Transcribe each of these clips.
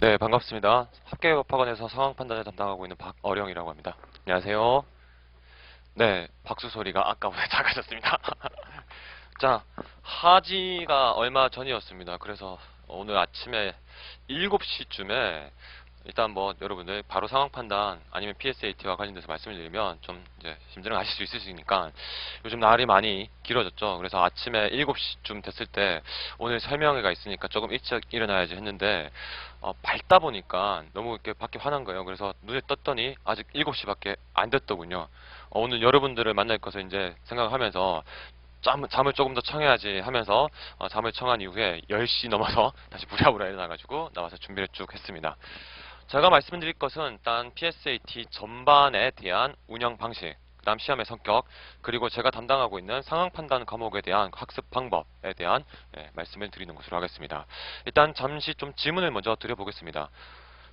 네, 반갑습니다. 합계법학원에서 상황 판단을 담당하고 있는 박어령이라고 합니다. 안녕하세요. 네, 박수 소리가 아까보다 작아졌습니다. 자, 하지가 얼마 전이었습니다. 그래서 오늘 아침에 7시쯤에 일단 뭐 여러분들 바로 상황 판단 아니면 PSAT와 관련돼서 말씀을 드리면 좀 이제 심드렁 하실 수 있으시니까 요즘 날이 많이 길어졌죠. 그래서 아침에 7시쯤 됐을 때 오늘 설명회가 있으니까 조금 일찍 일어나야지 했는데 밝다 보니까 너무 이렇게 밖에 환한 거예요. 그래서 눈에 떴더니 아직 7시밖에 안 됐더군요. 오늘 여러분들을 만날 것을 이제 생각하면서 잠을 조금 더 청해야지 하면서 잠을 청한 이후에 10시 넘어서 다시 부랴부랴 일어나가지고 나와서 준비를 쭉 했습니다. 제가 말씀드릴 것은 일단 PSAT 전반에 대한 운영 방식, 그 다음 시험의 성격, 그리고 제가 담당하고 있는 상황 판단 과목에 대한 학습 방법에 대한 말씀을 드리는 것으로 하겠습니다. 일단 잠시 좀 질문을 먼저 드려보겠습니다.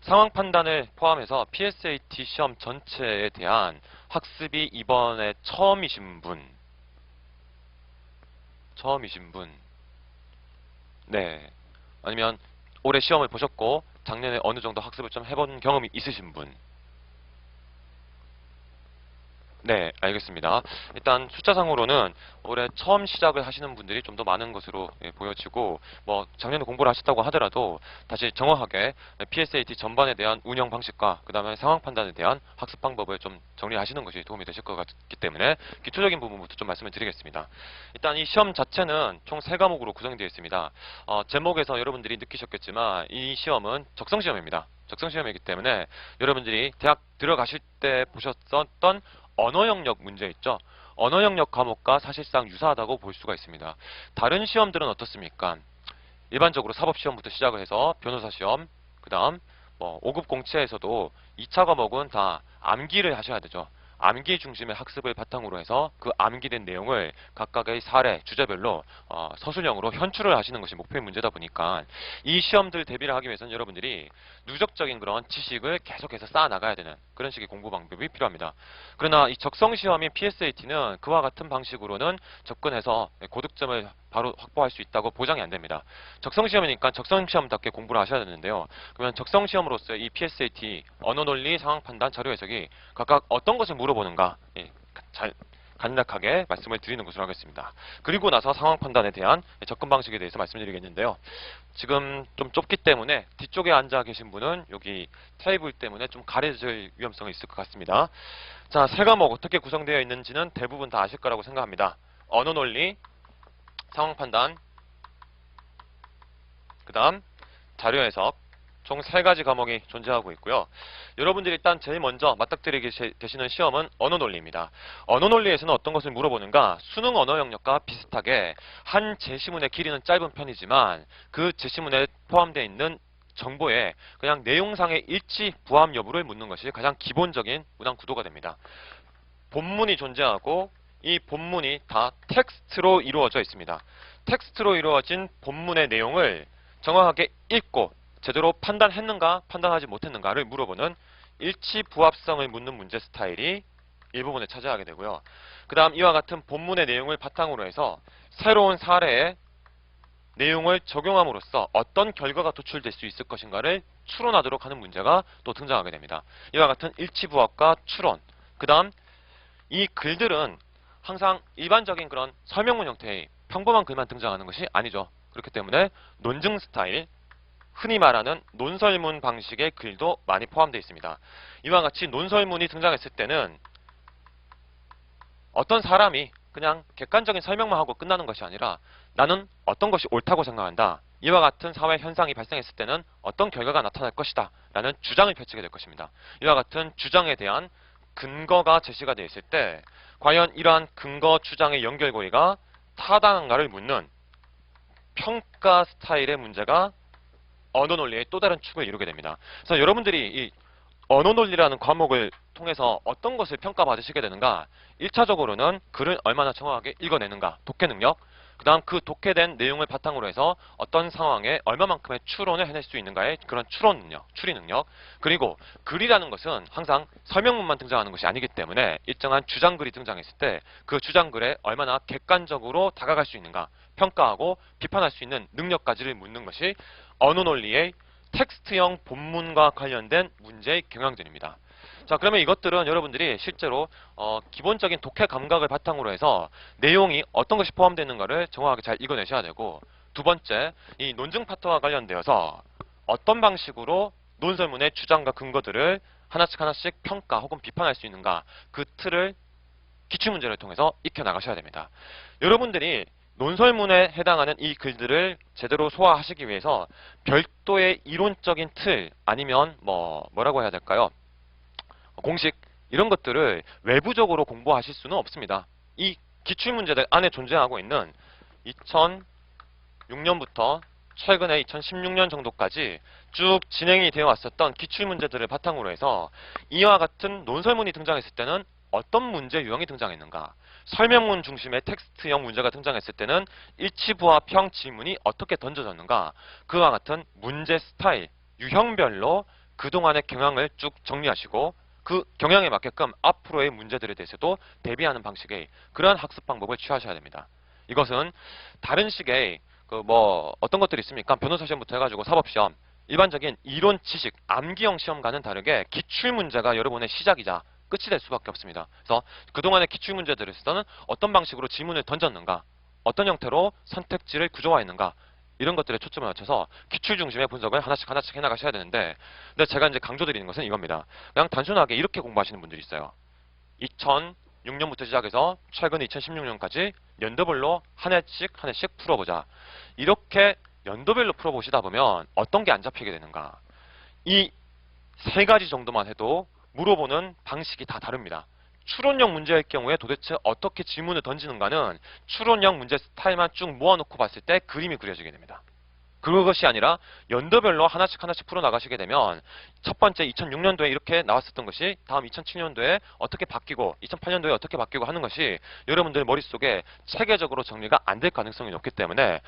상황 판단을 포함해서 PSAT 시험 전체에 대한 학습이 이번에 처음이신 분, 네, 아니면 올해 시험을 보셨고 작년에 어느 정도 학습을 좀 해본 경험이 있으신 분, 네, 알겠습니다. 일단 숫자상으로는 올해 처음 시작을 하시는 분들이 좀 더 많은 것으로 보여지고, 뭐 작년에 공부를 하셨다고 하더라도 다시 정확하게 PSAT 전반에 대한 운영 방식과 그 다음에 상황 판단에 대한 학습 방법을 좀 정리하시는 것이 도움이 되실 것 같기 때문에 기초적인 부분부터 좀 말씀을 드리겠습니다. 일단 이 시험 자체는 총 3과목으로 구성되어 있습니다. 제목에서 여러분들이 느끼셨겠지만 이 시험은 적성시험입니다. 적성시험이기 때문에 여러분들이 대학 들어가실 때 보셨던 언어 영역 문제 있죠. 언어 영역 과목과 사실상 유사하다고 볼 수가 있습니다. 다른 시험들은 어떻습니까? 일반적으로 사법시험부터 시작을 해서 변호사 시험, 그 다음 뭐 5급 공채에서도 2차 과목은 다 암기를 하셔야 되죠. 암기 중심의 학습을 바탕으로 해서 그 암기된 내용을 각각의 사례, 주제별로 서술형으로 현출을 하시는 것이 목표의 문제다 보니까 이 시험들 대비를 하기 위해서는 여러분들이 누적적인 그런 지식을 계속해서 쌓아 나가야 되는 그런 식의 공부 방법이 필요합니다. 그러나 이 적성 시험인 PSAT는 그와 같은 방식으로는 접근해서 고득점을 바로 확보할 수 있다고 보장이 안 됩니다. 적성시험이니까 적성시험답게 공부를 하셔야 되는데요. 그러면 적성시험으로서 이 PSAT 언어논리 상황판단 자료 해석이 각각 어떤 것을 물어보는가 잘 간략하게 말씀을 드리는 것으로 하겠습니다. 그리고 나서 상황판단에 대한 접근 방식에 대해서 말씀드리겠는데요. 지금 좀 좁기 때문에 뒤쪽에 앉아 계신 분은 여기 테이블 때문에 좀 가려질 위험성이 있을 것 같습니다. 자, 세 과목 어떻게 구성되어 있는지는 대부분 다 아실 거라고 생각합니다. 언어논리, 상황판단, 그 다음 자료 해석 총 3가지 과목이 존재하고 있고요. 여러분들이 일단 제일 먼저 맞닥뜨리게 되시는 시험은 언어논리입니다. 언어논리에서는 어떤 것을 물어보는가? 수능 언어 영역과 비슷하게 한 제시문의 길이는 짧은 편이지만 그 제시문에 포함되어 있는 정보에 그냥 내용상의 일치, 부합 여부를 묻는 것이 가장 기본적인 문항 구도가 됩니다. 본문이 존재하고 이 본문이 다 텍스트로 이루어져 있습니다. 텍스트로 이루어진 본문의 내용을 정확하게 읽고 제대로 판단했는가 판단하지 못했는가를 물어보는 일치 부합성을 묻는 문제 스타일이 일부분에 차지하게 되고요. 그 다음 이와 같은 본문의 내용을 바탕으로 해서 새로운 사례의 내용을 적용함으로써 어떤 결과가 도출될 수 있을 것인가를 추론하도록 하는 문제가 또 등장하게 됩니다. 이와 같은 일치 부합과 추론, 그 다음 이 글들은 항상 일반적인 그런 설명문 형태의 평범한 글만 등장하는 것이 아니죠. 그렇기 때문에 논증 스타일, 흔히 말하는 논설문 방식의 글도 많이 포함되어 있습니다. 이와 같이 논설문이 등장했을 때는 어떤 사람이 그냥 객관적인 설명만 하고 끝나는 것이 아니라 나는 어떤 것이 옳다고 생각한다. 이와 같은 사회 현상이 발생했을 때는 어떤 결과가 나타날 것이다. 라는 주장을 펼치게 될 것입니다. 이와 같은 주장에 대한 근거가 제시가 되어 있을 때 과연 이러한 근거 주장의 연결고리가 타당한가를 묻는 평가 스타일의 문제가 언어논리의 또 다른 축을 이루게 됩니다. 그래서 여러분들이 이 언어논리라는 과목을 통해서 어떤 것을 평가받으시게 되는가? 1차적으로는 글을 얼마나 정확하게 읽어내는가? 독해 능력. 그 다음 그 독해된 내용을 바탕으로 해서 어떤 상황에 얼마만큼의 추론을 해낼 수 있는가의 그런 추론 능력, 추리 능력. 그리고 글이라는 것은 항상 설명문만 등장하는 것이 아니기 때문에 일정한 주장글이 등장했을 때 그 주장글에 얼마나 객관적으로 다가갈 수 있는가? 평가하고 비판할 수 있는 능력까지를 묻는 것이 언어논리의 텍스트형 본문과 관련된 문제의 경향들입니다. 자, 그러면 이것들은 여러분들이 실제로 기본적인 독해 감각을 바탕으로 해서 내용이 어떤 것이 포함되어 있는가를 정확하게 잘 읽어내셔야 되고, 두 번째, 이 논증 파트와 관련되어서 어떤 방식으로 논설문의 주장과 근거들을 하나씩 하나씩 평가 혹은 비판할 수 있는가, 그 틀을 기출문제를 통해서 익혀나가셔야 됩니다. 여러분들이 논설문에 해당하는 이 글들을 제대로 소화하시기 위해서 별도의 이론적인 틀 아니면 뭐라고 해야 될까요? 공식 이런 것들을 외부적으로 공부하실 수는 없습니다. 이 기출문제들 안에 존재하고 있는 2006년부터 최근에 2016년 정도까지 쭉 진행이 되어 왔었던 기출문제들을 바탕으로 해서 이와 같은 논설문이 등장했을 때는 어떤 문제 유형이 등장했는가, 설명문 중심의 텍스트형 문제가 등장했을 때는 일치부합형 질문이 어떻게 던져졌는가, 그와 같은 문제 스타일, 유형별로 그동안의 경향을 쭉 정리하시고 그 경향에 맞게끔 앞으로의 문제들에 대해서도 대비하는 방식의 그러한 학습 방법을 취하셔야 됩니다. 이것은 다른 식의 어떤 것들이 있습니까? 변호사 시험부터 해가지고 사법시험, 일반적인 이론 지식, 암기형 시험과는 다르게 기출문제가 여러분의 시작이자 끝이 될 수밖에 없습니다. 그래서 그동안의 기출문제들에서는 어떤 방식으로 지문을 던졌는가, 어떤 형태로 선택지를 구조화했는가, 이런 것들에 초점을 맞춰서 기출 중심의 분석을 하나씩 하나씩 해나가셔야 되는데, 근데 제가 이제 강조드리는 것은 이겁니다. 그냥 단순하게 이렇게 공부하시는 분들이 있어요. 2006년부터 시작해서 최근 2016년까지 연도별로 한 해씩 풀어보자. 이렇게 연도별로 풀어보시다 보면 어떤 게 안 잡히게 되는가? 이 세 가지 정도만 해도 물어보는 방식이 다 다릅니다. 추론형 문제일 경우에 도대체 어떻게 질문을 던지는가는 추론형 문제 스타일만 쭉 모아놓고 봤을 때 그림이 그려지게 됩니다. 그것이 아니라 연도별로 하나씩 하나씩 풀어나가시게 되면 첫 번째 2006년도에 이렇게 나왔었던 것이 다음 2007년도에 어떻게 바뀌고 2008년도에 어떻게 바뀌고 하는 것이 여러분들 머릿속에 체계적으로 정리가 안 될 가능성이 높기 때문에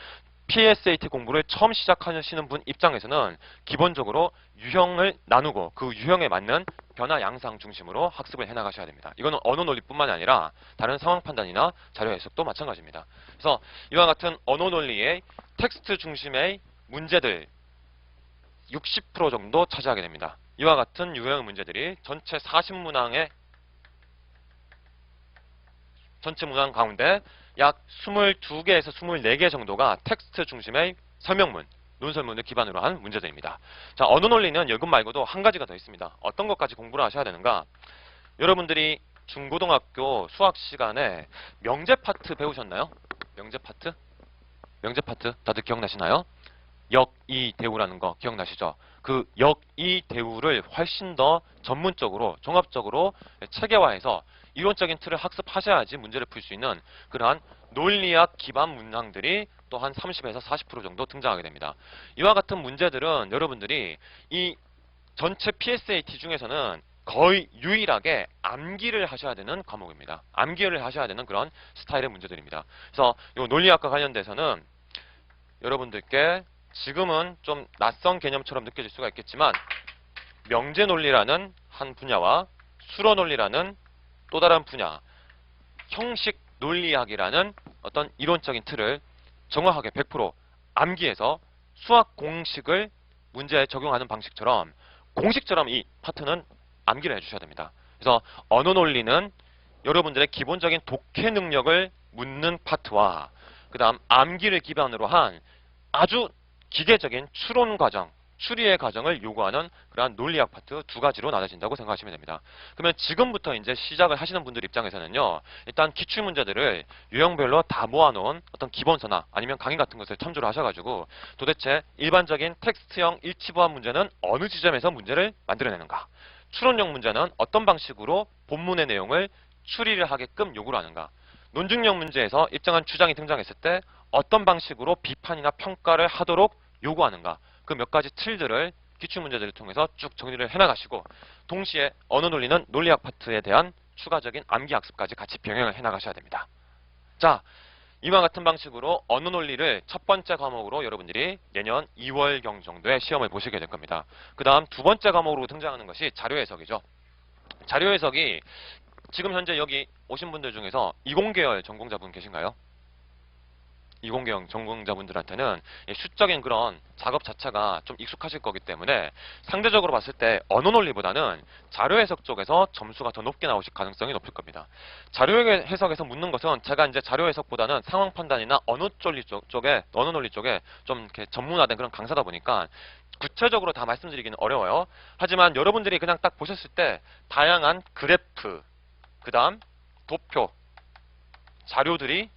PSAT 공부를 처음 시작하시는 분 입장에서는 기본적으로 유형을 나누고 그 유형에 맞는 변화 양상 중심으로 학습을 해나가셔야 됩니다. 이거는 언어 논리뿐만 아니라 다른 상황 판단이나 자료 해석도 마찬가지입니다. 그래서 이와 같은 언어 논리의 텍스트 중심의 문제들 60% 정도 차지하게 됩니다. 이와 같은 유형 문제들이 전체 40문항의 전체 문항 가운데 약 22개에서 24개 정도가 텍스트 중심의 설명문, 논설문을 기반으로 한 문제들입니다. 자, 언어 논리는 이것 말고도 한 가지가 더 있습니다. 어떤 것까지 공부를 하셔야 되는가? 여러분들이 중고등학교 수학 시간에 명제 파트 배우셨나요? 명제 파트? 명제 파트 다들 기억나시나요? 역이대우라는 거 기억나시죠? 그 역이대우를 훨씬 더 전문적으로 종합적으로 체계화해서 이론적인 틀을 학습하셔야지 문제를 풀 수 있는 그러한 논리학 기반 문항들이 또 한 30에서 40% 정도 등장하게 됩니다. 이와 같은 문제들은 여러분들이 이 전체 PSAT 중에서는 거의 유일하게 암기를 하셔야 되는 과목입니다. 암기를 하셔야 되는 그런 스타일의 문제들입니다. 그래서 이 논리학과 관련돼서는 여러분들께 지금은 좀 낯선 개념처럼 느껴질 수가 있겠지만 명제 논리라는 한 분야와 수로 논리라는 또 다른 분야, 형식 논리학이라는 어떤 이론적인 틀을 정확하게 100% 암기해서 수학 공식을 문제에 적용하는 방식처럼 공식처럼 이 파트는 암기를 해주셔야 됩니다. 그래서 언어 논리는 여러분들의 기본적인 독해 능력을 묻는 파트와 그 다음 암기를 기반으로 한 아주 기계적인 추론 과정, 추리의 과정을 요구하는 그러한 논리학 파트 두 가지로 나눠진다고 생각하시면 됩니다. 그러면 지금부터 이제 시작을 하시는 분들 입장에서는요, 일단 기출 문제들을 유형별로 다 모아놓은 어떤 기본서나 아니면 강의 같은 것을 참조를 하셔가지고 도대체 일반적인 텍스트형 일치부합 문제는 어느 지점에서 문제를 만들어내는가, 추론형 문제는 어떤 방식으로 본문의 내용을 추리를 하게끔 요구를 하는가, 논증형 문제에서 일정한 주장이 등장했을 때 어떤 방식으로 비판이나 평가를 하도록 요구하는가, 그 몇 가지 틀들을 기출문제들을 통해서 쭉 정리를 해나가시고 동시에 언어 논리는 논리학 파트에 대한 추가적인 암기 학습까지 같이 병행을 해나가셔야 됩니다. 자, 이와 같은 방식으로 언어 논리를 첫 번째 과목으로 여러분들이 내년 2월경 정도에 시험을 보시게 될 겁니다. 그 다음 두 번째 과목으로 등장하는 것이 자료 해석이죠. 자료 해석이 지금 현재 여기 오신 분들 중에서 이공계열 전공자분 계신가요? 이공계형 전공자분들한테는 이 수적인 그런 작업 자체가 좀 익숙하실 거기 때문에 상대적으로 봤을 때 언어 논리보다는 자료 해석 쪽에서 점수가 더 높게 나오실 가능성이 높을 겁니다. 자료 해석에서 묻는 것은 제가 이제 자료 해석보다는 상황 판단이나 언어 논리 쪽에 좀 이렇게 전문화된 그런 강사다 보니까 구체적으로 다 말씀드리기는 어려워요. 하지만 여러분들이 그냥 딱 보셨을 때 다양한 그래프, 그 다음 도표, 자료들이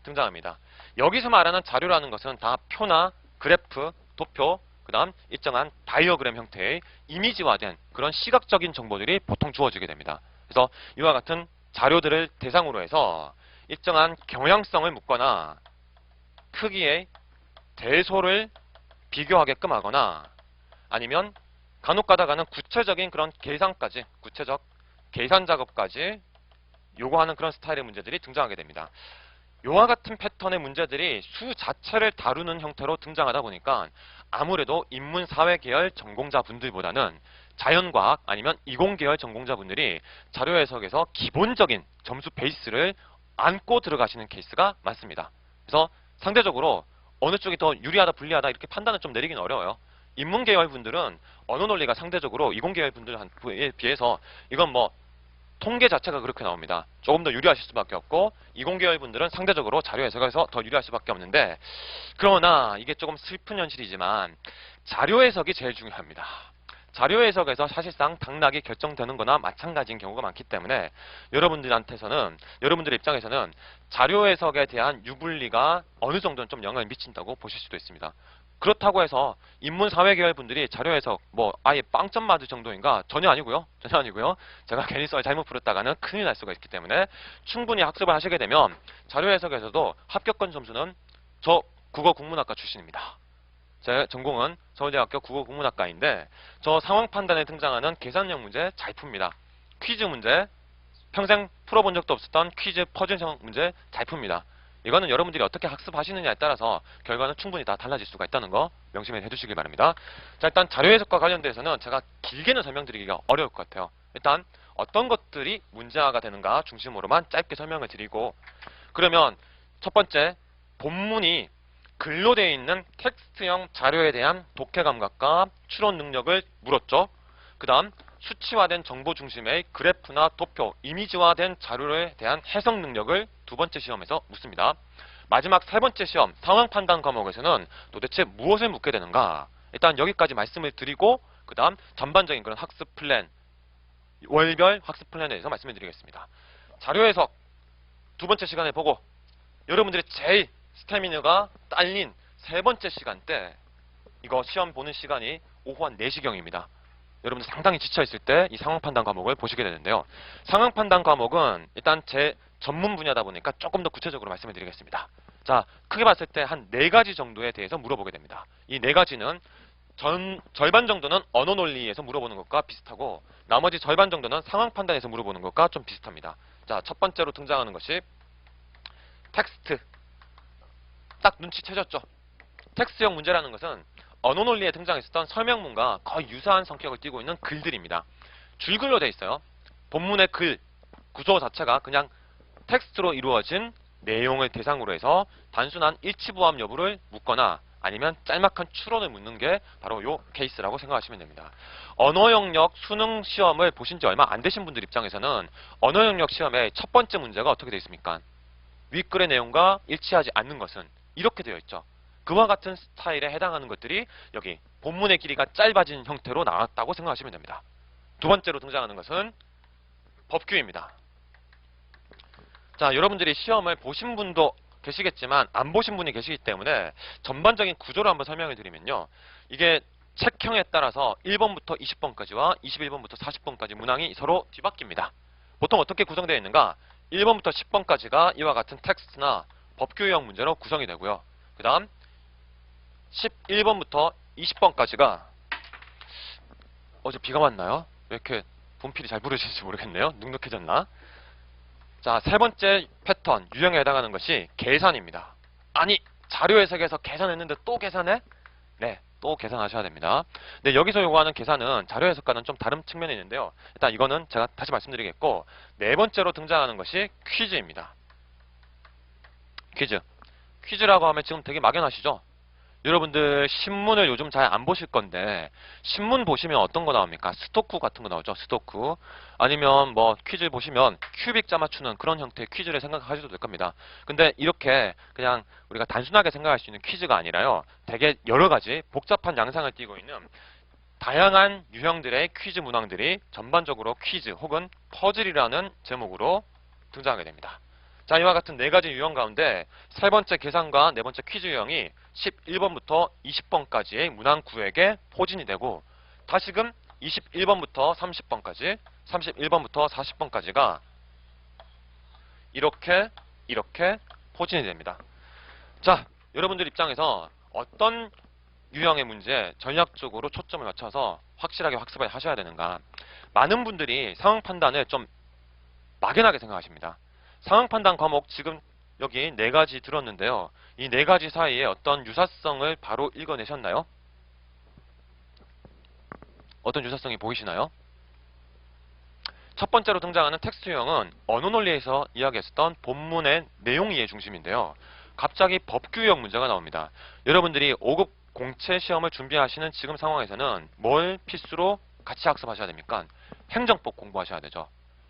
등장합니다. 여기서 말하는 자료라는 것은 다 표나 그래프, 도표, 그 다음 일정한 다이어그램 형태의 이미지화된 그런 시각적인 정보들이 보통 주어지게 됩니다. 그래서 이와 같은 자료들을 대상으로 해서 일정한 경향성을 묻거나 크기의 대소를 비교하게끔 하거나 아니면 간혹 가다가는 구체적인 그런 계산까지, 구체적 계산 작업까지 요구하는 그런 스타일의 문제들이 등장하게 됩니다. 요와 같은 패턴의 문제들이 수 자체를 다루는 형태로 등장하다 보니까 아무래도 인문사회 계열 전공자분들보다는 자연과학 아니면 이공계열 전공자분들이 자료 해석에서 기본적인 점수 베이스를 안고 들어가시는 케이스가 많습니다. 그래서 상대적으로 어느 쪽이 더 유리하다 불리하다 이렇게 판단을 좀 내리긴 어려워요. 인문계열 분들은 언어 논리가 상대적으로 이공계열 분들에 비해서 이건 뭐 통계 자체가 그렇게 나옵니다. 조금 더 유리하실 수밖에 없고 이공계열 분들은 상대적으로 자료 해석에서 더 유리할 수밖에 없는데, 그러나 이게 조금 슬픈 현실이지만 자료 해석이 제일 중요합니다. 자료 해석에서 사실상 당락이 결정되는 거나 마찬가지인 경우가 많기 때문에 여러분들의 입장에서는 자료 해석에 대한 유불리가 어느 정도는 좀 영향을 미친다고 보실 수도 있습니다. 그렇다고 해서 인문사회 계열 분들이 자료 해석 뭐 아예 빵점 맞을 정도인가? 전혀 아니고요. 전혀 아니고요. 제가 괜히 썰 잘못 풀었다가는 큰일 날 수가 있기 때문에 충분히 학습을 하시게 되면 자료 해석에서도 합격권 점수는 저 국어 국문학과 출신입니다. 제 전공은 서울대학교 국어국문학과인데 저 상황 판단에 등장하는 계산형 문제 잘 풉니다. 퀴즈 문제, 평생 풀어본 적도 없었던 퀴즈 퍼즐형 문제 잘 풉니다. 이거는 여러분들이 어떻게 학습하시느냐에 따라서 결과는 충분히 다 달라질 수가 있다는 거 명심해 두시길 바랍니다. 자, 일단 자료 해석과 관련돼서는 제가 길게는 설명드리기가 어려울 것 같아요. 일단 어떤 것들이 문제화가 되는가 중심으로만 짧게 설명을 드리고, 그러면 첫 번째, 본문이 글로 되어 있는 텍스트형 자료에 대한 독해 감각과 추론 능력을 물었죠. 그 다음 수치화된 정보 중심의 그래프나 도표, 이미지화된 자료에 대한 해석 능력을 두 번째 시험에서 묻습니다. 마지막 세 번째 시험 상황 판단 과목에서는 도대체 무엇을 묻게 되는가? 일단 여기까지 말씀을 드리고 그 다음 전반적인 그런 학습 플랜, 월별 학습 플랜에 대해서 말씀을 드리겠습니다. 자료 해석 두 번째 시간에 보고 여러분들이 제일 스태미너가 딸린 세 번째 시간대, 이거 시험 보는 시간이 오후 한 4시경입니다. 여러분들 상당히 지쳐있을 때 이 상황 판단 과목을 보시게 되는데요. 상황 판단 과목은 일단 제 전문 분야다 보니까 조금 더 구체적으로 말씀을 드리겠습니다. 자, 크게 봤을 때 한 4가지 정도에 대해서 물어보게 됩니다. 이 4가지는 절반 정도는 언어 논리에서 물어보는 것과 비슷하고 나머지 절반 정도는 상황 판단에서 물어보는 것과 좀 비슷합니다. 자, 첫 번째로 등장하는 것이 텍스트. 딱 눈치채셨죠? 텍스트형 문제라는 것은 언어 논리에 등장했었던 설명문과 거의 유사한 성격을 띠고 있는 글들입니다. 줄글로 되어 있어요. 본문의 글, 구조 자체가 그냥 텍스트로 이루어진 내용을 대상으로 해서 단순한 일치부합 여부를 묻거나 아니면 짤막한 추론을 묻는 게 바로 요 케이스라고 생각하시면 됩니다. 언어 영역 수능 시험을 보신 지 얼마 안 되신 분들 입장에서는 언어 영역 시험의 첫 번째 문제가 어떻게 되어 있습니까? 윗글의 내용과 일치하지 않는 것은 이렇게 되어 있죠. 그와 같은 스타일에 해당하는 것들이 여기 본문의 길이가 짧아진 형태로 나왔다고 생각하시면 됩니다. 두 번째로 등장하는 것은 법규입니다. 자, 여러분들이 시험을 보신 분도 계시겠지만 안 보신 분이 계시기 때문에 전반적인 구조를 한번 설명해 드리면요. 이게 책형에 따라서 1번부터 20번까지와 21번부터 40번까지 문항이 서로 뒤바뀝니다. 보통 어떻게 구성되어 있는가? 1번부터 10번까지가 이와 같은 텍스트나 법규형 문제로 구성이 되고요. 그 다음 11번부터 20번까지가 어제 비가 왔나요? 왜 이렇게 분필이 잘 부러지는지 모르겠네요. 눅눅해졌나? 자, 세 번째 패턴, 유형에 해당하는 것이 계산입니다. 아니, 자료 해석에서 계산했는데 또 계산해? 네, 또 계산하셔야 됩니다. 네, 여기서 요구하는 계산은 자료 해석과는 좀 다른 측면이 있는데요. 일단 이거는 제가 다시 말씀드리겠고, 네 번째로 등장하는 것이 퀴즈입니다. 퀴즈. 퀴즈라고 하면 지금 되게 막연하시죠? 여러분들 신문을 요즘 잘 안 보실 건데 신문 보시면 어떤 거 나옵니까? 스토쿠 같은 거 나오죠. 스토쿠. 아니면 뭐 퀴즈 보시면 큐빅 짜맞추는 그런 형태의 퀴즈를 생각하셔도 될 겁니다. 근데 이렇게 그냥 우리가 단순하게 생각할 수 있는 퀴즈가 아니라요. 되게 여러 가지 복잡한 양상을 띠고 있는 다양한 유형들의 퀴즈 문항들이 전반적으로 퀴즈 혹은 퍼즐이라는 제목으로 등장하게 됩니다. 자, 이와 같은 네 가지 유형 가운데 세 번째 계산과 네 번째 퀴즈 유형이 11번부터 20번까지의 문항 구에게 포진이 되고 다시금 21번부터 30번까지, 31번부터 40번까지가 이렇게 포진이 됩니다. 자, 여러분들 입장에서 어떤 유형의 문제에 전략적으로 초점을 맞춰서 확실하게 학습을 하셔야 되는가. 많은 분들이 상황 판단을 좀 막연하게 생각하십니다. 상황 판단 과목 지금 여기 네 가지 들었는데요. 이 네 가지 사이에 어떤 유사성을 바로 읽어내셨나요? 어떤 유사성이 보이시나요? 첫 번째로 등장하는 텍스트 유형은 언어 논리에서 이야기했었던 본문의 내용 이해 중심인데요. 갑자기 법규 유형 문제가 나옵니다. 여러분들이 5급 공채 시험을 준비하시는 지금 상황에서는 뭘 필수로 같이 학습하셔야 됩니까? 행정법 공부하셔야 되죠.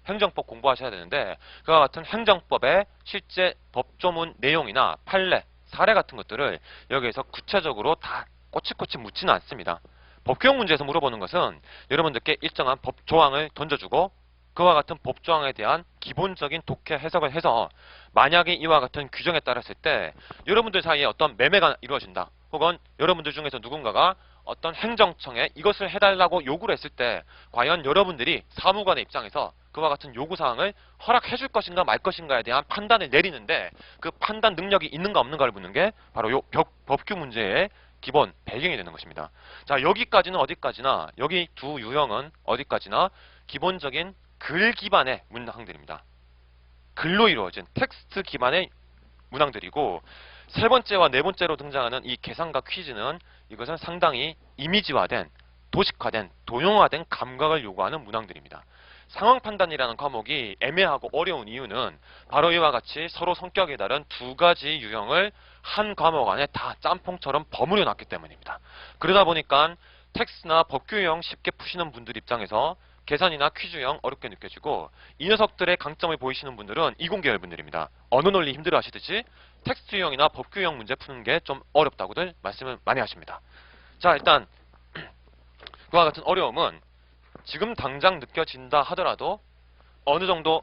행정법 공부하셔야 되는데 그와 같은 행정법의 실제 법조문 내용이나 판례, 사례 같은 것들을 여기에서 구체적으로 다 꼬치꼬치 묻지는 않습니다. 법규형 문제에서 물어보는 것은 여러분들께 일정한 법 조항을 던져주고 그와 같은 법 조항에 대한 기본적인 독해 해석을 해서 만약에 이와 같은 규정에 따랐을 때 여러분들 사이에 어떤 매매가 이루어진다. 혹은 여러분들 중에서 누군가가 어떤 행정청에 이것을 해달라고 요구를 했을 때 과연 여러분들이 사무관의 입장에서 그와 같은 요구사항을 허락해 줄 것인가 말 것인가에 대한 판단을 내리는데 그 판단 능력이 있는가 없는가를 묻는 게 바로 요 법규 문제의 기본 배경이 되는 것입니다. 자, 여기까지는 어디까지나 여기 두 유형은 어디까지나 기본적인 글 기반의 문항들입니다. 글로 이루어진 텍스트 기반의 문항들이고 세 번째와 네 번째로 등장하는 이 계산과 퀴즈는 이것은 상당히 이미지화된, 도식화된, 도형화된 감각을 요구하는 문항들입니다. 상황 판단이라는 과목이 애매하고 어려운 이유는 바로 이와 같이 서로 성격이 다른 두 가지 유형을 한 과목 안에 다 짬뽕처럼 버무려 놨기 때문입니다. 그러다 보니까 텍스트나 법규 유형 쉽게 푸시는 분들 입장에서 계산이나 퀴즈 유형 어렵게 느껴지고 이 녀석들의 강점을 보이시는 분들은 이공계열 분들입니다. 언어 논리 힘들어 하시듯이 텍스트 유형이나 법규 유형 문제 푸는 게 좀 어렵다고들 말씀을 많이 하십니다. 자, 일단 그와 같은 어려움은 지금 당장 느껴진다 하더라도 어느 정도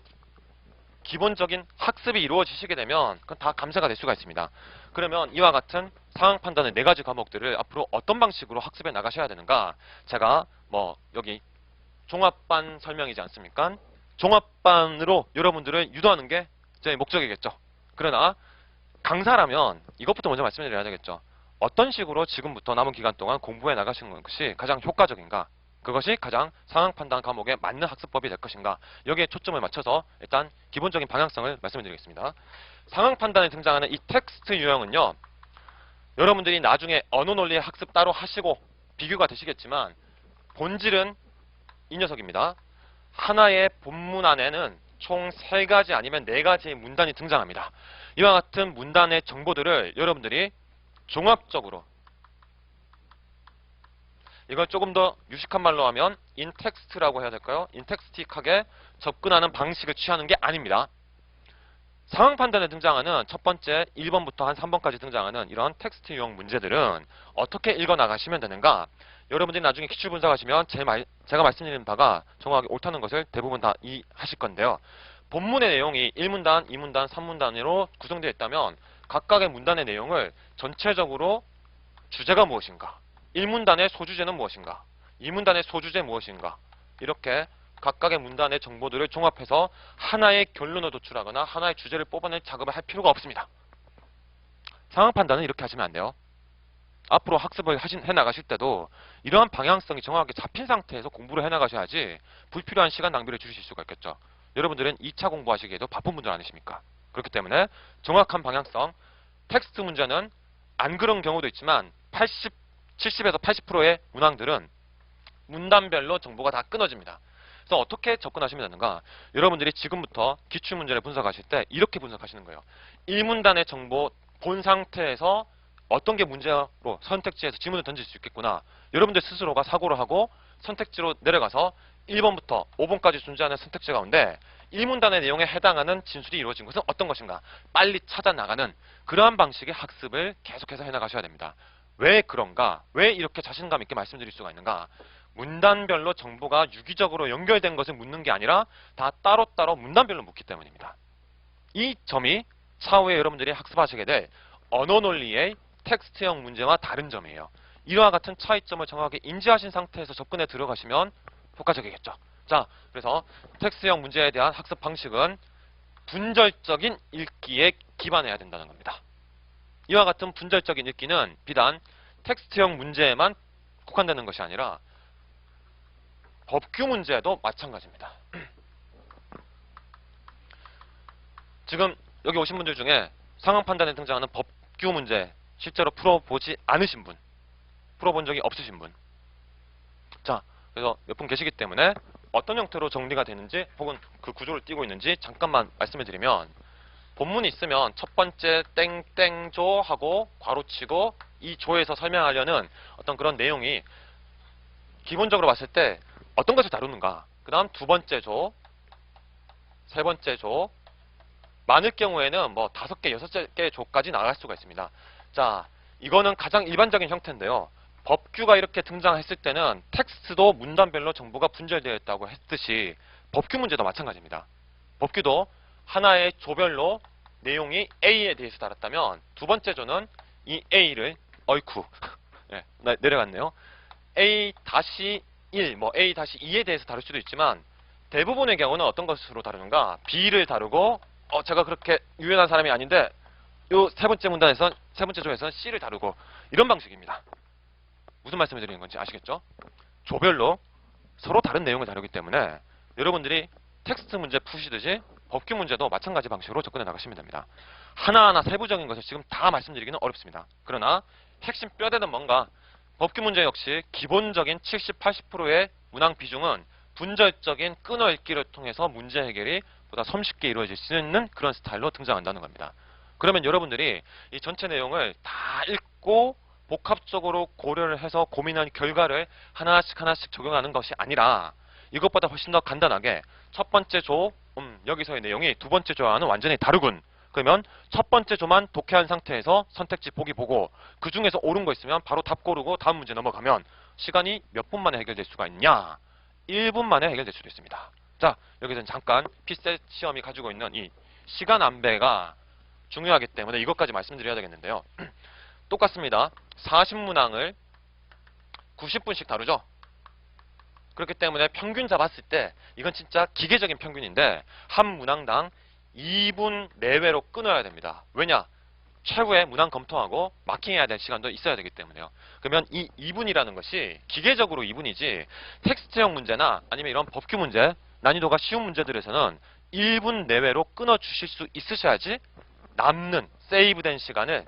기본적인 학습이 이루어지시게 되면 그건 다 감세가 될 수가 있습니다. 그러면 이와 같은 상황 판단의 네 가지 과목들을 앞으로 어떤 방식으로 학습해 나가셔야 되는가? 제가 뭐 여기 종합반 설명이지 않습니까? 종합반으로 여러분들을 유도하는 게 제 목적이겠죠. 그러나 강사라면 이것부터 먼저 말씀드려야 되겠죠. 어떤 식으로 지금부터 남은 기간 동안 공부해 나가시는 것이 가장 효과적인가? 그것이 가장 상황 판단 과목에 맞는 학습법이 될 것인가? 여기에 초점을 맞춰서 일단 기본적인 방향성을 말씀드리겠습니다. 상황 판단에 등장하는 이 텍스트 유형은요. 여러분들이 나중에 언어 논리의 학습 따로 하시고 비교가 되시겠지만 본질은 이 녀석입니다. 하나의 본문 안에는 총 3가지 아니면 4가지의 문단이 등장합니다. 이와 같은 문단의 정보들을 여러분들이 종합적으로 이걸 조금 더 유식한 말로 하면 인텍스트라고 해야 될까요? 인텍스틱하게 접근하는 방식을 취하는 게 아닙니다. 상황 판단에 등장하는 첫 번째 1번부터 한 3번까지 등장하는 이런 텍스트 유형 문제들은 어떻게 읽어 나가시면 되는가? 여러분들이 나중에 기출 분석하시면 제가 말씀드린 바가 정확하게 옳다는 것을 대부분 다 이해하실 건데요. 본문의 내용이 1문단, 2문단, 3문단으로 구성되어 있다면 각각의 문단의 내용을 전체적으로 주제가 무엇인가? 1문단의 소주제는 무엇인가? 2문단의 소주제 무엇인가? 이렇게 각각의 문단의 정보들을 종합해서 하나의 결론을 도출하거나 하나의 주제를 뽑아낼 작업을 할 필요가 없습니다. 상황 판단은 이렇게 하시면 안 돼요. 앞으로 학습을 해나가실 때도 이러한 방향성이 정확하게 잡힌 상태에서 공부를 해나가셔야지 불필요한 시간 낭비를 줄이실 수가 있겠죠. 여러분들은 2차 공부하시기에도 바쁜 분들 아니십니까? 그렇기 때문에 정확한 방향성, 텍스트 문제는 안 그런 경우도 있지만 70에서 80%의 문항들은 문단별로 정보가 다 끊어집니다. 그래서 어떻게 접근하시면 되는가? 여러분들이 지금부터 기출문제를 분석하실 때 이렇게 분석하시는 거예요. 1문단의 정보 본 상태에서 어떤 게 문제로 선택지에서 지문을 던질 수 있겠구나. 여러분들 스스로가 사고를 하고 선택지로 내려가서 1번부터 5번까지 존재하는 선택지 가운데 1문단의 내용에 해당하는 진술이 이루어진 것은 어떤 것인가 빨리 찾아 나가는 그러한 방식의 학습을 계속해서 해나가셔야 됩니다. 왜 그런가? 왜 이렇게 자신감 있게 말씀드릴 수가 있는가? 문단별로 정보가 유기적으로 연결된 것을 묻는 게 아니라 다 따로따로 문단별로 묻기 때문입니다. 이 점이 차후에 여러분들이 학습하시게 될 언어 논리의 텍스트형 문제와 다른 점이에요. 이와 같은 차이점을 정확하게 인지하신 상태에서 접근에 들어가시면 효과적이겠죠. 자, 그래서 텍스트형 문제에 대한 학습 방식은 분절적인 읽기에 기반해야 된다는 겁니다. 이와 같은 분절적인 읽기는 비단 텍스트형 문제에만 국한되는 것이 아니라 법규 문제도 마찬가지입니다. 지금 여기 오신 분들 중에 상황 판단에 등장하는 법규 문제 실제로 풀어보지 않으신 분, 풀어본 적이 없으신 분. 자, 그래서 몇 분 계시기 때문에 어떤 형태로 정리가 되는지 혹은 그 구조를 띄고 있는지 잠깐만 말씀을 드리면 본문이 있으면 첫 번째 땡땡조 하고 괄호치고 이 조에서 설명하려는 어떤 그런 내용이 기본적으로 봤을 때 어떤 것을 다루는가, 그 다음 두 번째 조, 세 번째 조, 많을 경우에는 뭐 5개, 6개 조까지 나갈 수가 있습니다. 자, 이거는 가장 일반적인 형태인데요. 법규가 이렇게 등장했을 때는 텍스트도 문단별로 정보가 분절되어 있다고 했듯이 법규 문제도 마찬가지입니다. 법규도 하나의 조별로 내용이 A에 대해서 다뤘다면 두 번째 조는 이 A를 어이쿠 네, 내려갔네요. A-1, 뭐 A-2에 대해서 다룰 수도 있지만 대부분의 경우는 어떤 것으로 다루는가? B를 다루고 제가 그렇게 유연한 사람이 아닌데 요 세 번째 문단에선 세 번째 조에서는 C를 다루고 이런 방식입니다. 무슨 말씀을 드리는 건지 아시겠죠? 조별로 서로 다른 내용을 다루기 때문에 여러분들이 텍스트 문제 푸시듯이 법규 문제도 마찬가지 방식으로 접근해 나가시면 됩니다. 하나하나 세부적인 것을 지금 다 말씀드리기는 어렵습니다. 그러나 핵심 뼈대는 뭔가 법규 문제 역시 기본적인 70, 80%의 문항 비중은 분절적인 끊어 읽기를 통해서 문제 해결이 보다 손쉽게 이루어질 수 있는 그런 스타일로 등장한다는 겁니다. 그러면 여러분들이 이 전체 내용을 다 읽고 복합적으로 고려를 해서 고민한 결과를 하나씩 하나씩 적용하는 것이 아니라 이것보다 훨씬 더 간단하게 첫 번째 조, 여기서의 내용이 두 번째 조와는 완전히 다르군. 그러면 첫 번째 조만 독해한 상태에서 선택지 보기 보고 그 중에서 옳은 거 있으면 바로 답 고르고 다음 문제 넘어가면 시간이 몇 분 만에 해결될 수가 있냐? 1분 만에 해결될 수도 있습니다. 자, 여기서는 잠깐 피셋 시험이 가지고 있는 이 시간 안배가 중요하기 때문에 이것까지 말씀드려야 되겠는데요. 똑같습니다. 40문항을 90분씩 다루죠. 그렇기 때문에 평균 잡았을 때 이건 진짜 기계적인 평균인데 한 문항당 2분 내외로 끊어야 됩니다. 왜냐? 최후의 문항 검토하고 마킹해야 될 시간도 있어야 되기 때문에요. 그러면 이 2분이라는 것이 기계적으로 2분이지 텍스트형 문제나 아니면 이런 법규 문제, 난이도가 쉬운 문제들에서는 1분 내외로 끊어 주실 수 있으셔야지 남는 세이브된 시간을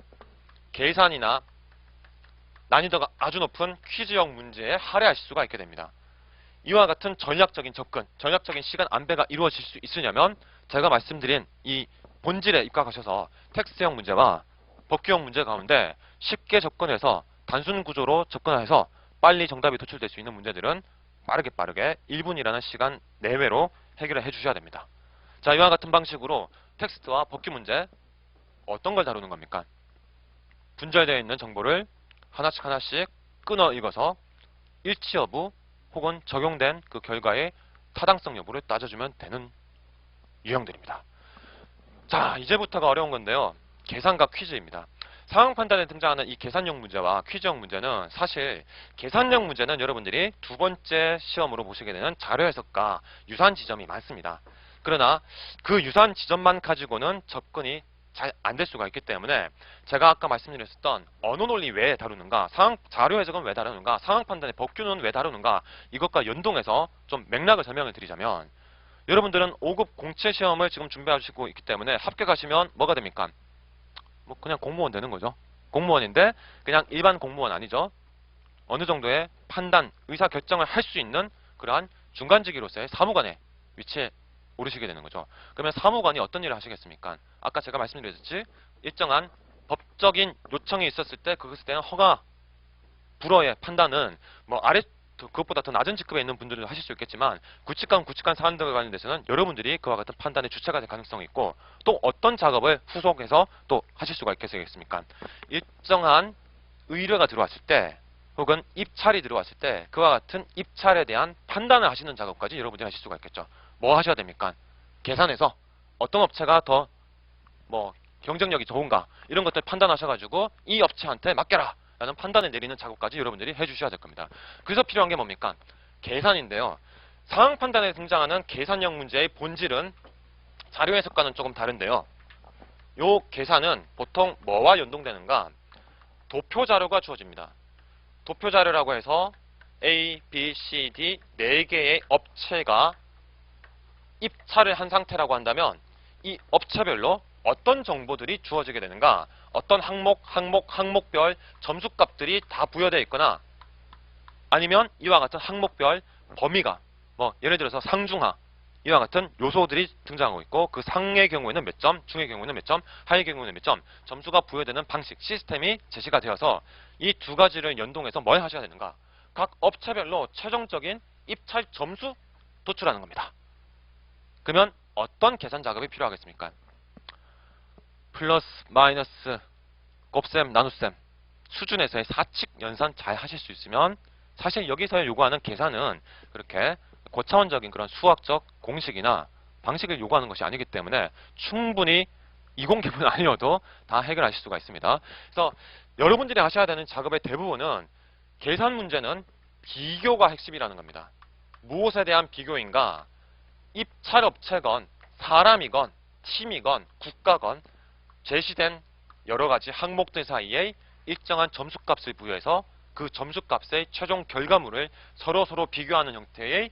계산이나 난이도가 아주 높은 퀴즈형 문제에 할애하실 수가 있게 됩니다. 이와 같은 전략적인 접근, 전략적인 시간 안배가 이루어질 수 있으려면 제가 말씀드린 이 본질에 입각하셔서 텍스트형 문제와 법규형 문제 가운데 쉽게 접근해서 단순 구조로 접근해서 빨리 정답이 도출될 수 있는 문제들은 빠르게 1분이라는 시간 내외로 해결을 해주셔야 됩니다. 자, 이와 같은 방식으로 텍스트와 법규 문제 어떤 걸 다루는 겁니까? 분절되어 있는 정보를 하나씩 끊어 읽어서 일치 여부 혹은 적용된 그 결과의 타당성 여부를 따져주면 되는 유형들입니다. 자, 이제부터가 어려운 건데요. 계산과 퀴즈입니다. 상황 판단에 등장하는 이 계산형 문제와 퀴즈형 문제는 사실 계산형 문제는 여러분들이 두 번째 시험으로 보시게 되는 자료 해석과 유사한 지점이 많습니다. 그러나 그 유사한 지점만 가지고는 접근이 잘 안 될 수가 있기 때문에 제가 아까 말씀드렸었던 언어 논리 왜 다루는가, 자료 해석은 왜 다루는가, 상황 판단의 법규는 왜 다루는가, 이것과 연동해서 좀 맥락을 설명을 드리자면 여러분들은 5급 공채 시험을 지금 준비하시고 있기 때문에 합격하시면 뭐가 됩니까? 뭐 그냥 공무원 되는 거죠. 공무원인데 그냥 일반 공무원 아니죠. 어느 정도의 판단, 의사 결정을 할 수 있는 그러한 중간직위로서의 사무관의 위치에 오르시게 되는 거죠. 그러면 사무관이 어떤 일을 하시겠습니까? 아까 제가 말씀드렸듯이 일정한 법적인 요청이 있었을 때 그것에 대한 허가 불허의 판단은 뭐 아래 그것보다 더 낮은 직급에 있는 분들도 하실 수 있겠지만 구치관 사안등과 관련돼서는 여러분들이 그와 같은 판단의 주체가 될 가능성이 있고 또 어떤 작업을 후속해서 또 하실 수가 있겠습니까? 일정한 의뢰가 들어왔을 때 혹은 입찰이 들어왔을 때 그와 같은 입찰에 대한 판단을 하시는 작업까지 여러분들이 하실 수가 있겠죠. 뭐 하셔야 됩니까? 계산해서 어떤 업체가 더 뭐 경쟁력이 좋은가 이런 것들 판단하셔가지고 이 업체한테 맡겨라 라는 판단을 내리는 작업까지 여러분들이 해주셔야 될 겁니다. 그래서 필요한 게 뭡니까? 계산인데요. 상황 판단에 등장하는 계산형 문제의 본질은 자료 해석과는 조금 다른데요. 요 계산은 보통 뭐와 연동되는가? 도표 자료가 주어집니다. 도표 자료라고 해서 A, B, C, D 4개의 업체가 입찰을 한 상태라고 한다면 이 업체별로 어떤 정보들이 주어지게 되는가? 어떤 항목별 점수값들이 다 부여되어 있거나 아니면 이와 같은 항목별 범위가 뭐 예를 들어서 상중하 이와 같은 요소들이 등장하고 있고 그 상의 경우에는 몇 점, 중의 경우에는 몇 점, 하의 경우에는 몇 점, 점수가 부여되는 방식, 시스템이 제시가 되어서 이 두 가지를 연동해서 뭘 하셔야 되는가? 각 업체별로 최종적인 입찰 점수 도출하는 겁니다. 그러면 어떤 계산 작업이 필요하겠습니까? 플러스, 마이너스, 곱셈, 나눗셈 수준에서의 사칙 연산 잘 하실 수 있으면 사실 여기서 요구하는 계산은 그렇게 고차원적인 그런 수학적 공식이나 방식을 요구하는 것이 아니기 때문에 충분히 이공계문 아니어도 다 해결하실 수가 있습니다. 그래서 여러분들이 하셔야 되는 작업의 대부분은 계산 문제는 비교가 핵심이라는 겁니다. 무엇에 대한 비교인가? 입찰업체건 사람이건 팀이건 국가건 제시된 여러가지 항목들 사이에 일정한 점수값을 부여해서 그 점수값의 최종 결과물을 서로 비교하는 형태의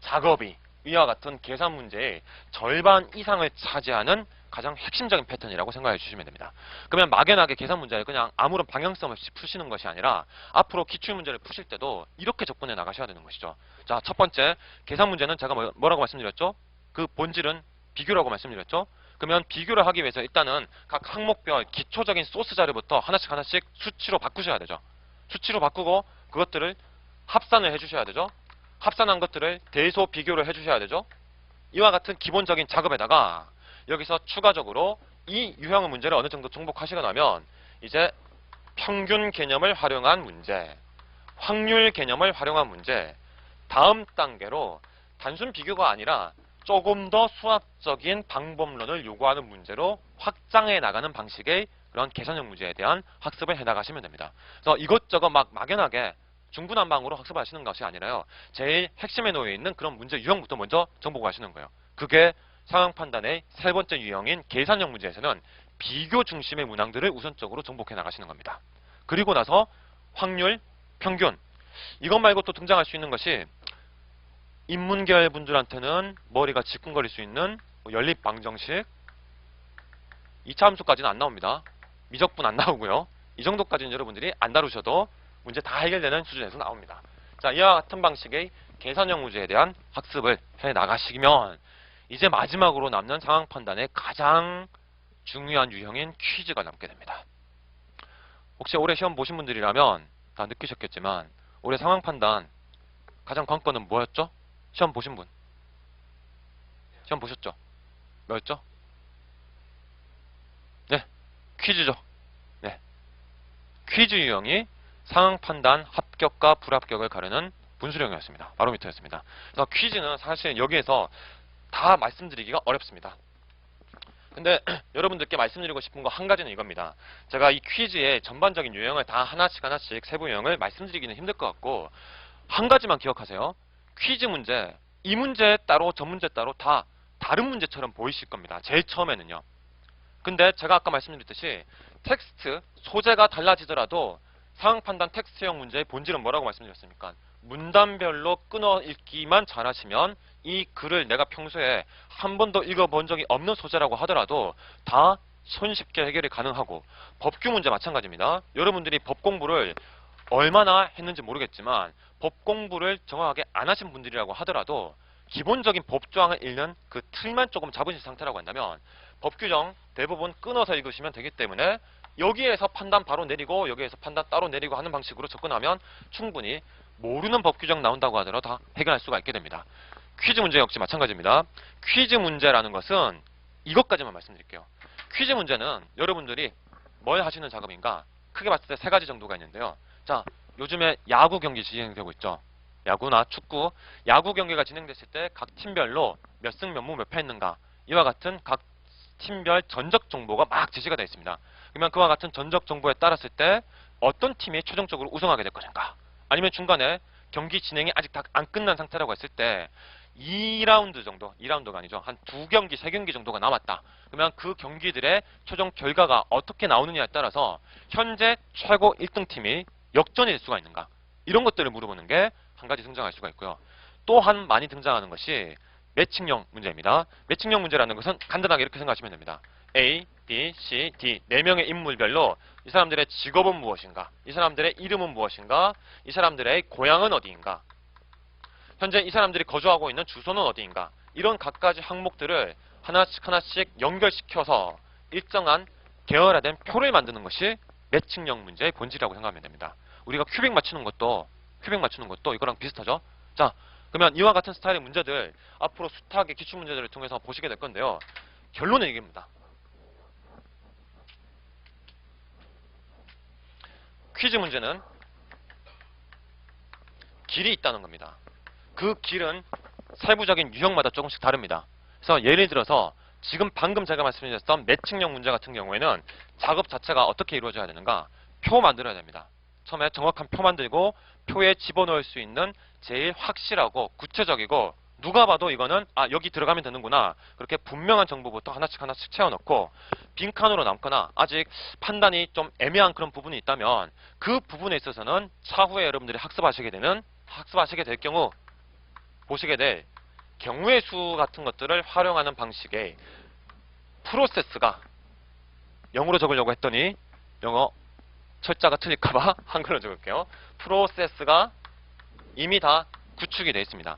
작업이 이와 같은 계산 문제의 절반 이상을 차지하는 가장 핵심적인 패턴이라고 생각해 주시면 됩니다. 그러면 막연하게 계산 문제를 그냥 아무런 방향성 없이 푸시는 것이 아니라 앞으로 기출문제를 푸실 때도 이렇게 접근해 나가셔야 되는 것이죠. 자, 첫 번째 계산 문제는 제가 뭐라고 말씀드렸죠? 그 본질은 비교라고 말씀드렸죠? 그러면 비교를 하기 위해서 일단은 각 항목별 기초적인 소스 자료부터 하나씩 수치로 바꾸셔야 되죠. 수치로 바꾸고 그것들을 합산을 해주셔야 되죠. 합산한 것들을 대소 비교를 해주셔야 되죠. 이와 같은 기본적인 작업에다가 여기서 추가적으로 이 유형의 문제를 어느 정도 정복하시고 나면 이제 평균 개념을 활용한 문제, 확률 개념을 활용한 문제, 다음 단계로 단순 비교가 아니라 조금 더 수학적인 방법론을 요구하는 문제로 확장해 나가는 방식의 그런 계산형 문제에 대한 학습을 해 나가시면 됩니다. 그래서 이것저것 막연하게 중구난방으로 학습을 하시는 것이 아니라요. 제일 핵심에 놓여 있는 그런 문제 유형부터 먼저 정복을 하시는 거예요. 그게 상황 판단의 세 번째 유형인 계산형 문제에서는 비교 중심의 문항들을 우선적으로 정복해 나가시는 겁니다. 그리고 나서 확률, 평균 이것 말고 또 등장할 수 있는 것이 인문계열 분들한테는 머리가 지끈거릴 수 있는 연립 방정식 2차 함수까지는 안 나옵니다. 미적분 안 나오고요. 이 정도까지는 여러분들이 안 다루셔도 문제 다 해결되는 수준에서 나옵니다. 자, 이와 같은 방식의 계산형 문제에 대한 학습을 해 나가시면 이제 마지막으로 남는 상황 판단의 가장 중요한 유형인 퀴즈가 남게 됩니다. 혹시 올해 시험 보신 분들이라면 다 느끼셨겠지만 올해 상황 판단 가장 관건은 뭐였죠? 시험 보신 분? 시험 보셨죠? 뭐였죠? 네, 퀴즈죠. 네, 퀴즈 유형이 상황 판단 합격과 불합격을 가르는 분수령이었습니다. 바로미터였습니다. 그래서 퀴즈는 사실 여기에서 다 말씀드리기가 어렵습니다. 근데 여러분들께 말씀드리고 싶은 거 한 가지는 이겁니다. 제가 이 퀴즈의 전반적인 유형을 다 하나씩 세부 유형을 말씀드리기는 힘들 것 같고 한 가지만 기억하세요. 퀴즈 문제, 이 문제 따로 저 문제 따로 다 다른 문제처럼 보이실 겁니다. 제일 처음에는요. 근데 제가 아까 말씀드렸듯이 텍스트, 소재가 달라지더라도 상황 판단 텍스트형 문제의 본질은 뭐라고 말씀드렸습니까? 문단별로 끊어 읽기만 잘하시면 이 글을 내가 평소에 한 번도 읽어본 적이 없는 소재라고 하더라도 다 손쉽게 해결이 가능하고 법규 문제 마찬가지입니다. 여러분들이 법 공부를 얼마나 했는지 모르겠지만 법 공부를 정확하게 안 하신 분들이라고 하더라도 기본적인 법조항을 읽는 그 틀만 조금 잡으신 상태라고 한다면 법 규정 대부분 끊어서 읽으시면 되기 때문에 여기에서 판단 바로 내리고 여기에서 판단 따로 내리고 하는 방식으로 접근하면 충분히 모르는 법 규정 나온다고 하더라도 다 해결할 수가 있게 됩니다. 퀴즈 문제 역시 마찬가지입니다. 퀴즈 문제라는 것은 이것까지만 말씀드릴게요. 퀴즈 문제는 여러분들이 뭘 하시는 작업인가? 크게 봤을 때 세 가지 정도가 있는데요. 자, 요즘에 야구 경기 진행되고 있죠. 야구나 축구, 야구 경기가 진행됐을 때 각 팀별로 몇 승 몇 무 몇 패 했는가, 이와 같은 각 팀별 전적 정보가 막 제시가 되어 있습니다. 그러면 그와 같은 전적 정보에 따랐을 때 어떤 팀이 최종적으로 우승하게 될 것인가, 아니면 중간에 경기 진행이 아직 다 안 끝난 상태라고 했을 때 2라운드 정도, 2라운드가 아니죠, 한 2경기, 3경기 정도가 남았다. 그러면 그 경기들의 최종 결과가 어떻게 나오느냐에 따라서 현재 최고 1등 팀이 역전이 될 수가 있는가, 이런 것들을 물어보는 게 한 가지 등장할 수가 있고요. 또한 많이 등장하는 것이 매칭형 문제입니다. 매칭형 문제라는 것은 간단하게 이렇게 생각하시면 됩니다. A, B, C, D 4명의 인물별로 이 사람들의 직업은 무엇인가, 이 사람들의 이름은 무엇인가, 이 사람들의 고향은 어디인가, 현재 이 사람들이 거주하고 있는 주소는 어디인가, 이런 각가지 항목들을 하나씩 하나씩 연결시켜서 일정한 계열화된 표를 만드는 것이 매칭형 문제의 본질이라고 생각하면 됩니다. 우리가 큐빅 맞추는 것도 이거랑 비슷하죠. 자, 그러면 이와 같은 스타일의 문제들 앞으로 숱하게 기출 문제들을 통해서 보시게 될 건데요. 결론은 이겁니다. 퀴즈 문제는 길이 있다는 겁니다. 그 길은 세부적인 유형마다 조금씩 다릅니다. 그래서 예를 들어서 지금 방금 제가 말씀드렸던 매칭형 문제 같은 경우에는 작업 자체가 어떻게 이루어져야 되는가? 표 만들어야 됩니다. 처음에 정확한 표 만들고 표에 집어넣을 수 있는 제일 확실하고 구체적이고 누가 봐도 이거는 여기 들어가면 되는구나, 그렇게 분명한 정보부터 하나씩 하나씩 채워넣고, 빈칸으로 남거나 아직 판단이 좀 애매한 그런 부분이 있다면 그 부분에 있어서는 차후에 여러분들이 학습하시게 될 경우 보시게 될 경우의 수 같은 것들을 활용하는 방식의 프로세스가, 영어로 적으려고 했더니 영어 철자가 틀릴까봐 한글로 적을게요. 프로세스가 이미 다 구축이 되어 있습니다.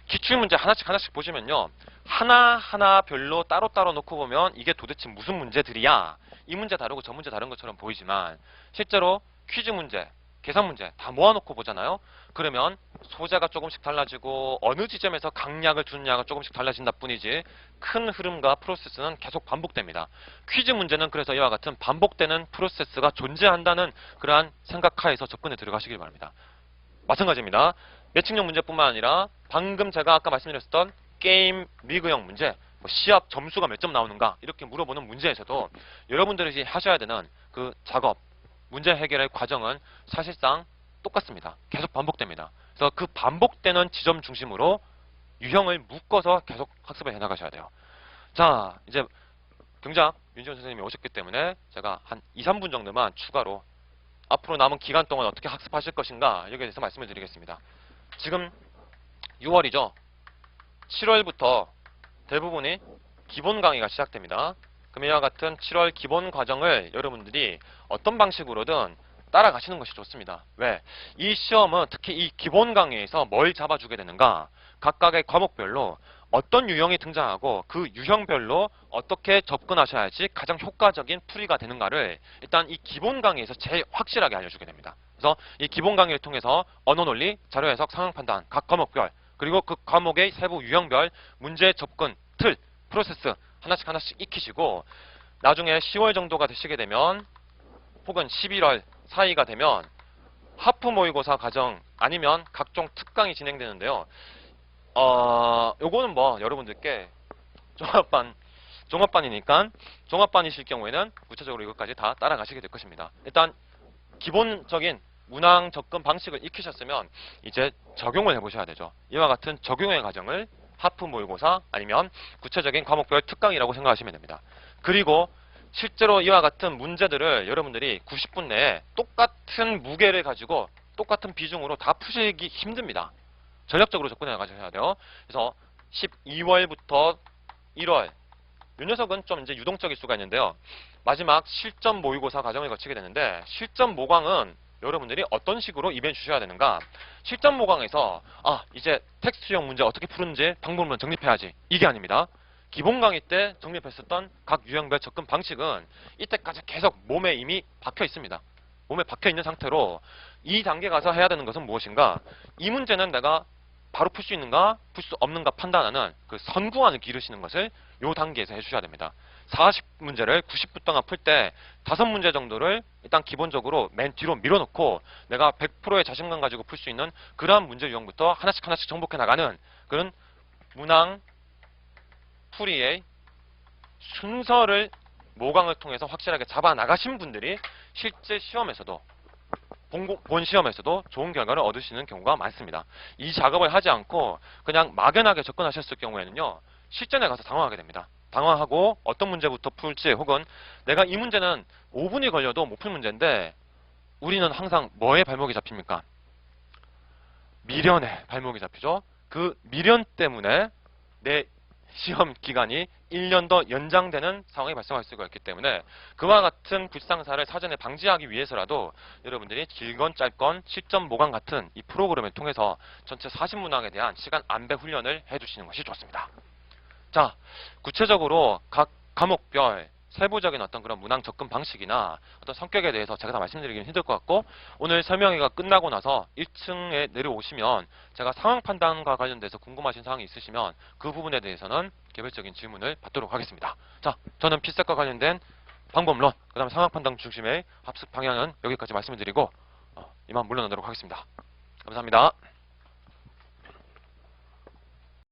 기출문제 하나씩 하나씩 보시면요, 하나하나 별로 따로따로 놓고 보면 이게 도대체 무슨 문제들이야, 이 문제 다르고 저 문제 다른 것처럼 보이지만 실제로 퀴즈 문제, 계산 문제 다 모아놓고 보잖아요. 그러면 소재가 조금씩 달라지고 어느 지점에서 강약을 두느냐가 조금씩 달라진다 뿐이지 큰 흐름과 프로세스는 계속 반복됩니다. 퀴즈 문제는 그래서 이와 같은 반복되는 프로세스가 존재한다는 그러한 생각하에서 접근에 들어가시길 바랍니다. 마찬가지입니다. 매칭형 문제뿐만 아니라 방금 제가 아까 말씀드렸던 게임 리그형 문제, 시합 점수가 몇 점 나오는가, 이렇게 물어보는 문제에서도 여러분들이 하셔야 되는 그 작업, 문제 해결의 과정은 사실상 똑같습니다. 계속 반복됩니다. 그래서 그 반복되는 지점 중심으로 유형을 묶어서 계속 학습을 해나가셔야 돼요. 자, 이제 경작 윤지원 선생님이 오셨기 때문에 제가 한 2, 3분 정도만 추가로 앞으로 남은 기간 동안 어떻게 학습하실 것인가, 여기에 대해서 말씀을 드리겠습니다. 지금 6월이죠. 7월부터 대부분이 기본 강의가 시작됩니다. 그럼 이와 같은 7월 기본 과정을 여러분들이 어떤 방식으로든 따라가시는 것이 좋습니다. 왜? 이 시험은 특히 이 기본 강의에서 뭘 잡아주게 되는가? 각각의 과목별로 어떤 유형이 등장하고 그 유형별로 어떻게 접근하셔야지 가장 효과적인 풀이가 되는가를 일단 이 기본 강의에서 제일 확실하게 알려주게 됩니다. 그래서 이 기본 강의를 통해서 언어 논리, 자료 해석, 상황 판단 각 과목별, 그리고 그 과목의 세부 유형별 문제 접근 틀, 프로세스 하나씩 하나씩 익히시고, 나중에 10월 정도가 되시게 되면 혹은 11월 사이가 되면 하프 모의고사 과정 아니면 각종 특강이 진행되는데요. 요거는 여러분들께 종합반이니까 종합반이실 경우에는 구체적으로 이것까지 다 따라가시게 될 것입니다. 일단 기본적인 문항 접근 방식을 익히셨으면 이제 적용을 해보셔야 되죠. 이와 같은 적용의 과정을 하프 모의고사 아니면 구체적인 과목별 특강이라고 생각하시면 됩니다. 그리고 실제로 이와 같은 문제들을 여러분들이 90분 내에 똑같은 무게를 가지고 똑같은 비중으로 다 푸시기 힘듭니다. 전략적으로 접근해 나가셔야 돼요. 그래서 12월부터 1월, 이 녀석은 좀 이제 유동적일 수가 있는데요. 마지막 실전 모의고사 과정을 거치게 되는데, 실전 모강은 여러분들이 어떤 식으로 임해 주셔야 되는가? 실전 모강에서 이제 텍스트형 문제 어떻게 푸는지 방법만 정립해야지, 이게 아닙니다. 기본 강의 때 정립했었던 각 유형별 접근 방식은 이때까지 계속 몸에 이미 박혀 있습니다. 몸에 박혀 있는 상태로 이 단계 가서 해야 되는 것은 무엇인가? 이 문제는 내가 바로 풀 수 있는가, 풀 수 없는가 판단하는 그 선구안을 기르시는 것을 이 단계에서 해주셔야 됩니다. 40문제를 90분 동안 풀 때 5문제 정도를 일단 기본적으로 맨 뒤로 밀어놓고 내가 100%의 자신감 가지고 풀 수 있는 그러한 문제 유형부터 하나씩 하나씩 정복해 나가는 그런 문항 풀이의 순서를 모강을 통해서 확실하게 잡아 나가신 분들이 실제 시험에서도 본 시험에서도 좋은 결과를 얻으시는 경우가 많습니다. 이 작업을 하지 않고 그냥 막연하게 접근하셨을 경우에는요, 실전에 가서 당황하게 됩니다. 당황하고 어떤 문제부터 풀지, 혹은 내가 이 문제는 5분이 걸려도 못 풀 문제인데 우리는 항상 뭐에 발목이 잡힙니까? 미련에 발목이 잡히죠. 그 미련 때문에 내 시험 기간이 1년 더 연장되는 상황이 발생할 수가 있기 때문에 그와 같은 불상사를 사전에 방지하기 위해서라도 여러분들이 길건 짧건 시점 모강 같은 이 프로그램을 통해서 전체 40문항에 대한 시간 안배 훈련을 해주시는 것이 좋습니다. 자, 구체적으로 각 과목별 세부적인 어떤 그런 문항 접근 방식이나 어떤 성격에 대해서 제가 다 말씀드리기는 힘들 것 같고, 오늘 설명회가 끝나고 나서 1층에 내려오시면 제가 상황 판단과 관련돼서 궁금하신 사항이 있으시면 그 부분에 대해서는 개별적인 질문을 받도록 하겠습니다. 자, 저는 필사과 관련된 방법론, 그 다음에 상황 판단 중심의 합숙 방향은 여기까지 말씀을 드리고 이만 물러나도록 하겠습니다. 감사합니다.